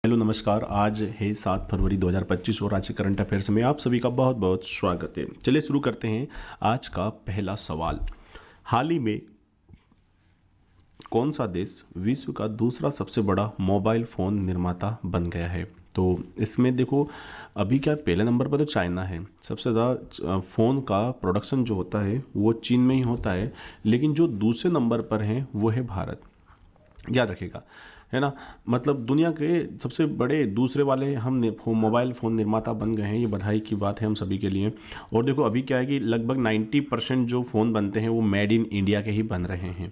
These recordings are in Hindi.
हेलो नमस्कार। आज है 7 फरवरी 2025 और आज के करंट अफेयर्स में आप सभी का बहुत बहुत स्वागत है। चलिए शुरू करते हैं। आज का पहला सवाल, हाल ही में कौन सा देश विश्व का दूसरा सबसे बड़ा मोबाइल फ़ोन निर्माता बन गया है? तो इसमें देखो, अभी क्या पहले नंबर पर तो चाइना है। सबसे ज़्यादा फ़ोन का प्रोडक्शन जो होता है वो चीन में ही होता है, लेकिन जो दूसरे नंबर पर है वो है भारत। याद रखिएगा, है ना। मतलब दुनिया के सबसे बड़े दूसरे वाले मोबाइल फ़ोन निर्माता बन गए हैं। ये बधाई की बात है हम सभी के लिए। और देखो अभी क्या है कि लगभग 90% जो फ़ोन बनते हैं वो मेड इन इंडिया के ही बन रहे हैं।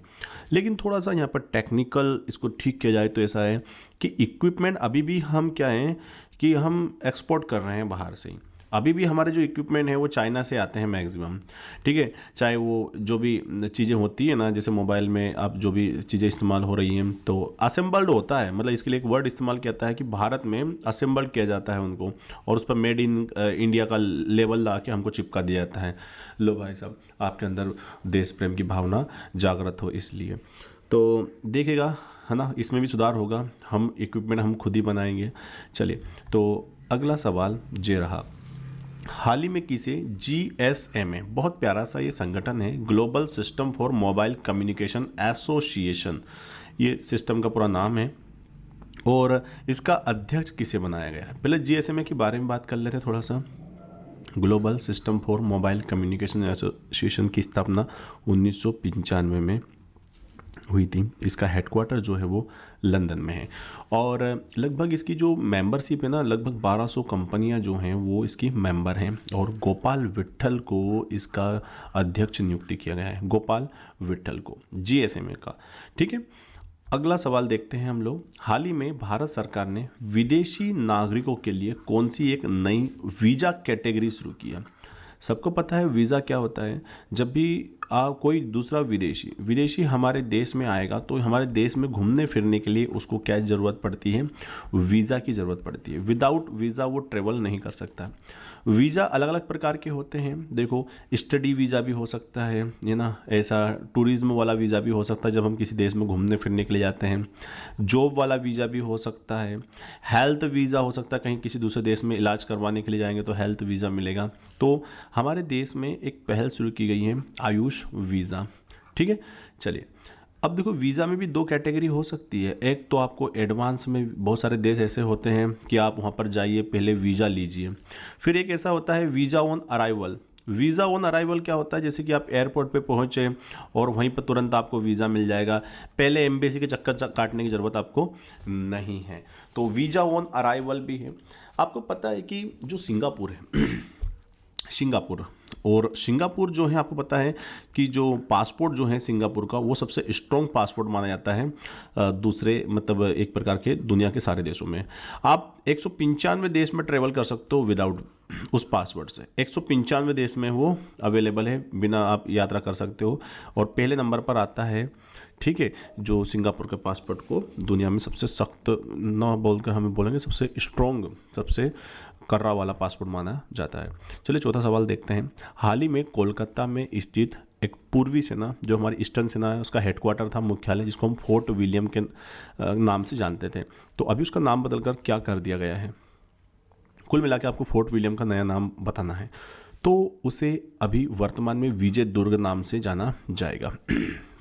लेकिन थोड़ा सा यहाँ पर टेक्निकल इसको ठीक किया जाए तो ऐसा है कि इक्विपमेंट अभी भी हम क्या है कि हम एक्सपोर्ट कर रहे हैं बाहर से ही। अभी भी हमारे जो इक्विपमेंट है वो चाइना से आते हैं मैक्सिमम। ठीक है, चाहे वो जो भी चीज़ें होती है ना, जैसे मोबाइल में अब जो भी चीज़ें इस्तेमाल हो रही हैं तो असेंबल्ड होता है। मतलब इसके लिए एक वर्ड इस्तेमाल किया जाता है कि भारत में असेंबल्ड किया जाता है उनको, और उस पर मेड इन इंडिया का लेबल ला के हमको चिपका दिया जाता है। लो भाई साहब, आपके अंदर देश प्रेम की भावना जागृत हो इसलिए। तो देखिएगा, है ना, इसमें भी सुधार होगा। हम इक्विपमेंट हम खुद ही बनाएंगे। चलिए, तो अगला सवाल ये रहा, हाल ही में किसे GSMA, बहुत प्यारा सा ये संगठन है, global system for mobile communication association, ये सिस्टम का पूरा नाम है, और इसका अध्यक्ष किसे बनाया गया है? पहले GSMA के बारे में बात कर लेते हैं थोड़ा सा। Global system for mobile communication association की स्थापना 1995 में हुई थी। इसका हेडक्वार्टर जो है वो लंदन में है, और लगभग इसकी जो मेंबरशिप है ना, लगभग 1200 कंपनियां जो हैं वो इसकी मेंबर हैं, और गोपाल विट्ठल को इसका अध्यक्ष नियुक्ति किया गया है। गोपाल विट्ठल को GSMA का। ठीक है, अगला सवाल देखते हैं हम लोग। हाल ही में भारत सरकार ने विदेशी नागरिकों के लिए कौन सी एक नई वीज़ा कैटेगरी शुरू किया? सबको पता है वीज़ा क्या होता है। जब भी कोई दूसरा विदेशी हमारे देश में आएगा तो हमारे देश में घूमने फिरने के लिए उसको क्या ज़रूरत पड़ती है? वीज़ा की ज़रूरत पड़ती है। विदाउट वीज़ा वो ट्रेवल नहीं कर सकता। वीज़ा अलग अलग प्रकार के होते हैं। देखो, स्टडी वीज़ा भी हो सकता है ना, ऐसा टूरिज्म वाला वीज़ा भी हो सकता है जब हम किसी देश में घूमने फिरने के लिए जाते हैं। जॉब वाला वीज़ा भी हो सकता है। हेल्थ वीज़ा हो सकता है, कहीं किसी दूसरे देश में इलाज करवाने के लिए जाएंगे तो हेल्थ वीज़ा मिलेगा। तो हमारे देश में एक पहल शुरू की गई है, आयुष वीज़ा। ठीक है, चलिए, अब देखो वीज़ा में भी दो कैटेगरी हो सकती है। एक तो आपको एडवांस में, बहुत सारे देश ऐसे होते हैं कि आप वहाँ पर जाइए, पहले वीज़ा लीजिए। फिर एक ऐसा होता है visa on arrival. Visa on arrival क्या होता है? जैसे कि आप एयरपोर्ट पे पहुँचे और वहीं पर तुरंत आपको वीज़ा मिल जाएगा, पहले एम्बेसी के चक्कर काटने की ज़रूरत आपको नहीं है। तो वीज़ा ऑन अराइवल भी है। आपको पता है कि जो सिंगापुर है सिंगापुर जो है, आपको पता है कि जो पासपोर्ट जो है सिंगापुर का, वो सबसे स्ट्रॉन्ग पासपोर्ट माना जाता है दूसरे, मतलब एक प्रकार के दुनिया के सारे देशों में। आप 195 देश में ट्रेवल कर सकते हो विदाउट उस पासपोर्ट से। 195 देश में वो अवेलेबल है, बिना आप यात्रा कर सकते हो। और पहले नंबर पर आता है, ठीक है, जो सिंगापुर के पासपोर्ट को दुनिया में सबसे सख्त ना बोलकर हमें बोलेंगे सबसे स्ट्रॉन्ग, सबसे कर्रा वाला पासपोर्ट माना जाता है। चलिए, चौथा सवाल देखते हैं। हाल ही में कोलकाता में स्थित एक पूर्वी सेना, जो हमारी ईस्टर्न सेना है, उसका हेडक्वार्टर था, मुख्यालय, जिसको हम फोर्ट विलियम के नाम से जानते थे। तो अभी उसका नाम बदलकर क्या कर दिया गया है? कुल मिला के आपको फोर्ट विलियम का नया नाम बताना है, तो उसे अभी वर्तमान में विजय दुर्ग नाम से जाना जाएगा।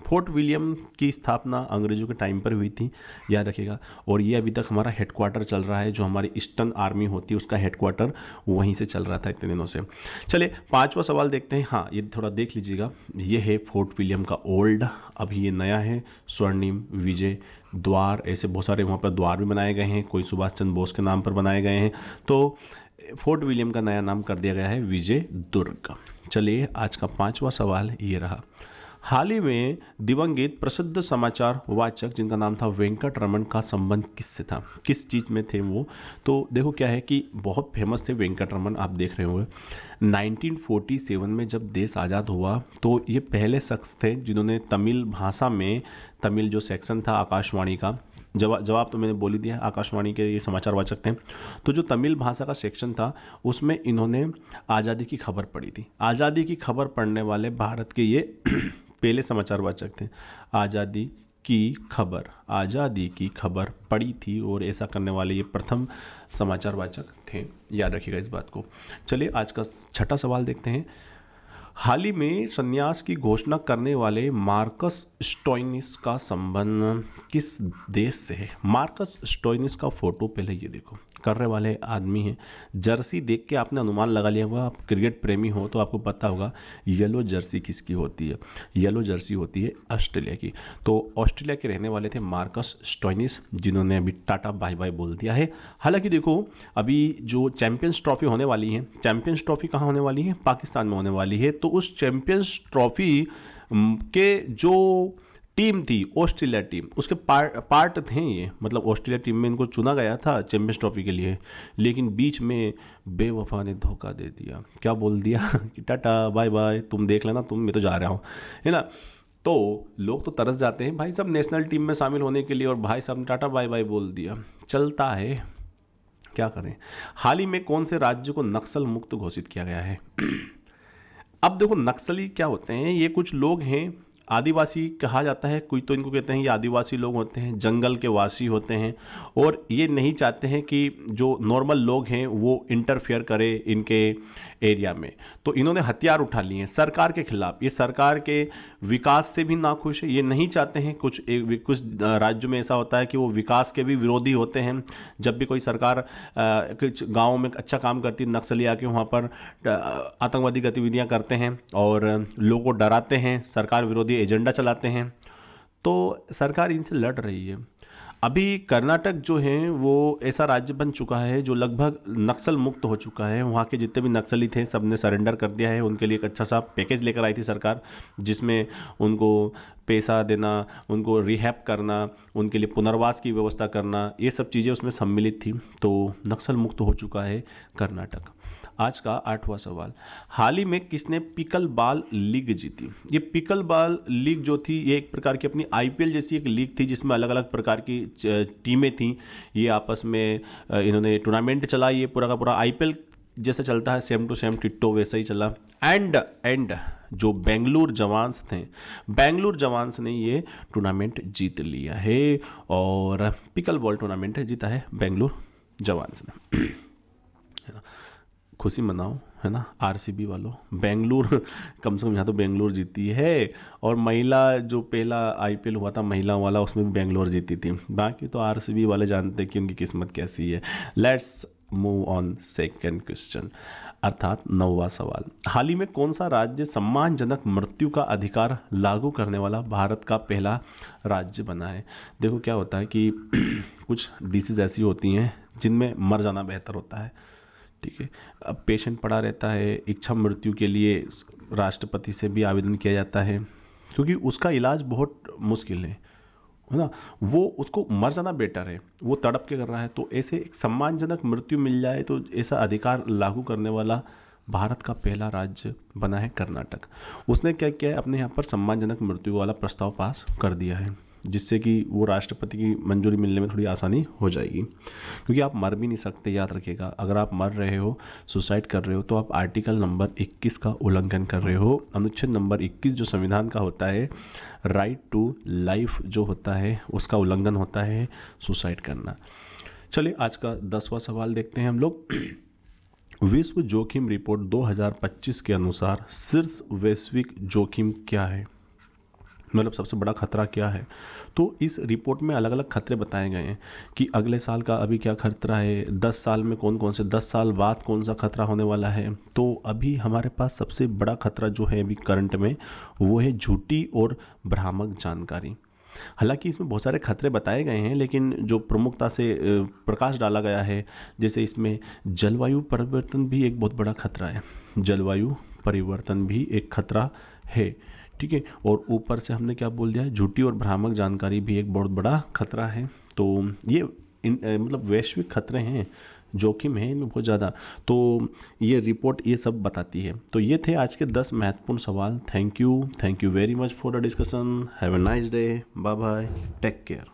फोर्ट विलियम की स्थापना अंग्रेजों के टाइम पर हुई थी, याद रखिएगा। और ये अभी तक हमारा हेडक्वार्टर चल रहा है, जो हमारी ईस्टर्न आर्मी होती है उसका हेडक्वार्टर वहीं से चल रहा था इतने दिनों से। चलिए, पांचवा सवाल देखते हैं। हाँ, ये थोड़ा देख लीजिएगा, ये है फोर्ट विलियम का ओल्ड, अभी ये नया है स्वर्णिम विजय द्वार। ऐसे बहुत सारे वहाँ पर द्वार भी बनाए गए हैं, कोई सुभाष चंद्र बोस के नाम पर बनाए गए हैं। तो फोर्ट विलियम का नया नाम कर दिया गया है विजय दुर्ग। चलिए, आज का पांचवा सवाल ये रहा। हाल ही में दिवंगत प्रसिद्ध समाचार वाचक जिनका नाम था वेंकट रमन का संबंध किससे था? किस चीज़ में थे वो? तो देखो क्या है कि बहुत फेमस थे वेंकट रमन, आप देख रहे होंगे। 1947 में जब देश आज़ाद हुआ तो ये पहले शख्स थे जिन्होंने तमिल भाषा में, तमिल जो सेक्शन था आकाशवाणी का, जवाब तो मैंने बोल ही दिया, आकाशवाणी के ये समाचार वाचक थे। तो जो तमिल भाषा का सेक्शन था उसमें इन्होंने आज़ादी की खबर पढ़ी थी। आज़ादी की खबर पढ़ने वाले भारत के ये पहले समाचार वाचक थे। आज़ादी की खबर, आज़ादी की खबर पड़ी थी और ऐसा करने वाले ये प्रथम समाचार वाचक थे। याद रखिएगा इस बात को। चलिए आज का छठा सवाल देखते हैं। हाल ही में संन्यास की घोषणा करने वाले मार्कस स्टोइनिस का संबंध किस देश से है? मार्कस स्टोइनिस का फोटो पहले ये देखो, करने वाले आदमी हैं। जर्सी देख के आपने अनुमान लगा लिया होगा, आप क्रिकेट प्रेमी हो तो आपको पता होगा येलो जर्सी किसकी होती है। येलो जर्सी होती है ऑस्ट्रेलिया की। तो ऑस्ट्रेलिया के रहने वाले थे मार्कस स्टोइनिस, जिन्होंने अभी टाटा बाय बाय बोल दिया है। हालांकि देखो अभी जो चैंपियंस ट्रॉफी होने वाली है, चैंपियंस ट्रॉफी कहाँ होने वाली है? पाकिस्तान में होने वाली है। तो उस चैंपियंस ट्रॉफी के जो टीम थी ऑस्ट्रेलिया टीम, उसके पार्ट थे ये, मतलब ऑस्ट्रेलिया टीम में इनको चुना गया था चैंपियंस ट्रॉफी के लिए, लेकिन बीच में बेवफा ने धोखा दे दिया। क्या बोल दिया कि टाटा बाय बाय, तुम देख लेना, मैं तो जा रहा हूँ, है ना। तो लोग तो तरस जाते हैं भाई साहब नेशनल टीम में शामिल होने के लिए, और भाई साहब ने टाटा बाय बाय बोल दिया। चलता है, क्या करें। हाल ही में कौन से राज्य को नक्सल मुक्त घोषित किया गया है? अब देखो नक्सली क्या होते हैं, ये कुछ लोग हैं, आदिवासी कहा जाता है, कोई तो इनको कहते हैं ये आदिवासी लोग होते हैं, जंगल के वासी होते हैं, और ये नहीं चाहते हैं कि जो नॉर्मल लोग हैं वो इंटरफेयर करे इनके एरिया में। तो इन्होंने हथियार उठा लिए हैं सरकार के खिलाफ। ये सरकार के विकास से भी नाखुश है, ये नहीं चाहते हैं। कुछ राज्यों में ऐसा होता है कि वो विकास के भी विरोधी होते हैं। जब भी कोई सरकार कुछ गाँव में अच्छा काम करती है, नक्सली आके वहाँ पर आतंकवादी गतिविधियाँ करते हैं और लोगों को डराते हैं, सरकार विरोधी एजेंडा चलाते हैं, तो सरकार इनसे लड़ रही है। अभी कर्नाटक जो है वो ऐसा राज्य बन चुका है जो लगभग नक्सल मुक्त हो चुका है। वहाँ के जितने भी नक्सली थे सब ने सरेंडर कर दिया है। उनके लिए एक अच्छा सा पैकेज लेकर आई थी सरकार, जिसमें उनको पैसा देना, उनको रिहैब करना, उनके लिए पुनर्वास की व्यवस्था करना, ये सब चीज़ें उसमें सम्मिलित थी। तो नक्सल मुक्त हो चुका है कर्नाटक। आज का आठवां सवाल, हाल ही में किसने पिकल बॉल लीग जीती? ये पिकल बॉल लीग जो थी ये एक प्रकार की अपनी आईपीएल जैसी एक लीग थी, जिसमें अलग अलग प्रकार की टीमें थीं। ये आपस में इन्होंने टूर्नामेंट चला, ये पूरा का पूरा आईपीएल जैसा चलता है, सेम टू सेम टिट्टो वैसा ही चला। एंड जो बेंगलुरु जवान्स थे, बेंगलुरु जवान्स ने ये टूर्नामेंट जीत लिया है, और पिकल बॉल टूर्नामेंट जीता है बेंगलुरु जवान्स ने। खुशी मनाओ, है ना आरसीबी वालों। बेंगलुरु कम से कम यहाँ तो बेंगलुरु जीती है, और महिला जो पहला आईपीएल हुआ था महिला वाला, उसमें भी बेंगलुरु जीती थी। बाकी तो आरसीबी वाले जानते हैं कि उनकी किस्मत कैसी है। Let's move on second question, अर्थात 9वां सवाल। हाल ही में कौन सा राज्य सम्मानजनक मृत्यु का अधिकार लागू करने वाला भारत का पहला राज्य बना है? देखो क्या होता है कि कुछ डिसीज ऐसी होती हैं जिनमें मर जाना बेहतर होता है, ठीक है। अब पेशेंट पड़ा रहता है, इच्छा मृत्यु के लिए राष्ट्रपति से भी आवेदन किया जाता है, क्योंकि उसका इलाज बहुत मुश्किल है ना। वो उसको मर जाना बेटर है, वो तड़प के कर रहा है। तो ऐसे एक सम्मानजनक मृत्यु मिल जाए तो ऐसा अधिकार लागू करने वाला भारत का पहला राज्य बना है कर्नाटक। उसने क्या किया है, अपने यहाँ पर सम्मानजनक मृत्यु वाला प्रस्ताव पास कर दिया है, जिससे कि वो राष्ट्रपति की मंजूरी मिलने में थोड़ी आसानी हो जाएगी। क्योंकि आप मर भी नहीं सकते, याद रखिएगा। अगर आप मर रहे हो, सुसाइड कर रहे हो, तो आप आर्टिकल नंबर 21 का उल्लंघन कर रहे हो। अनुच्छेद नंबर 21 जो संविधान का होता है, राइट टू लाइफ जो होता है, उसका उल्लंघन होता है सुसाइड करना। चलिए आज का 10वां सवाल देखते हैं हम लोग। विश्व जोखिम रिपोर्ट 2025 के अनुसार शीर्ष वैश्विक जोखिम क्या है? मतलब सबसे बड़ा खतरा क्या है? तो इस रिपोर्ट में अलग अलग खतरे बताए गए हैं कि अगले साल का अभी क्या खतरा है, 10 साल में कौन कौन से, 10 साल बाद कौन सा खतरा होने वाला है। तो अभी हमारे पास सबसे बड़ा खतरा जो है अभी करंट में, वो है झूठी और भ्रामक जानकारी। हालांकि इसमें बहुत सारे खतरे बताए गए हैं, लेकिन जो प्रमुखता से प्रकाश डाला गया है, जैसे इसमें जलवायु परिवर्तन भी एक बहुत बड़ा खतरा है। जलवायु परिवर्तन भी एक खतरा है, ठीक है। और ऊपर से हमने क्या बोल दिया है, झूठी और भ्रामक जानकारी भी एक बहुत बड़ा खतरा है। तो ये मतलब वैश्विक खतरे हैं, जोखिम है इनमें बहुत ज़्यादा। तो ये रिपोर्ट ये सब बताती है। तो ये थे आज के 10 महत्वपूर्ण सवाल। Thank you very much for the discussion. Have a nice day, bye bye, take care.